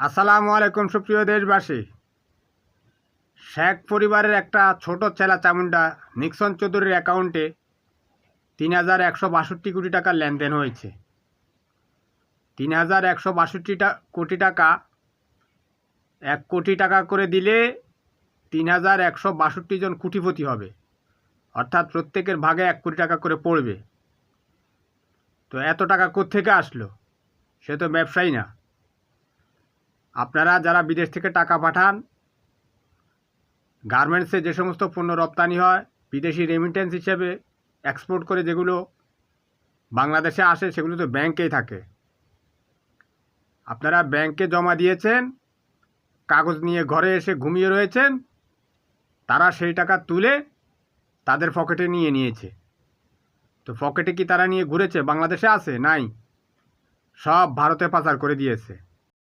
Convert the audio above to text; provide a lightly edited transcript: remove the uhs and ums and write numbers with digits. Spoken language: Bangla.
আসসালামু আলাইকুম সুপ্রিয় দেশবাসী। শেখ পরিবারের একটা ছোট চেলা চামুন্ডা নিক্সন চৌধুরীর অ্যাকাউন্টে ৩,১৬২ কোটি টাকার লেনদেন হয়েছে। ৩,১৬২ কোটি টাকা ১ কোটি টাকা করে দিলে ৩,১৬২ জন কোটিপতি হবে, অর্থাৎ প্রত্যেকের ভাগে ১ কোটি টাকা করে পড়বে। তো এত টাকা কোত্থেকে আসলো? সে তো ব্যবসায়ী না। আপনারা যারা বিদেশ থেকে টাকা পাঠান, গার্মেন্টসে যে সমস্ত পণ্য রপ্তানি হয়, বিদেশি রেমিটেন্স হিসেবে এক্সপোর্ট করে যেগুলো বাংলাদেশে আসে, সেগুলো তো ব্যাংকেই থাকে। আপনারা ব্যাংকে জমা দিয়েছেন, কাগজ নিয়ে ঘরে এসে ঘুমিয়ে রয়েছেন, তারা সেই টাকা তুলে তাদের পকেটে নিয়ে নিয়েছে। তো পকেটে কি তারা নিয়ে ঘুরেছে? বাংলাদেশে আছে? নাই, সব ভারতে পাচার করে দিয়েছে।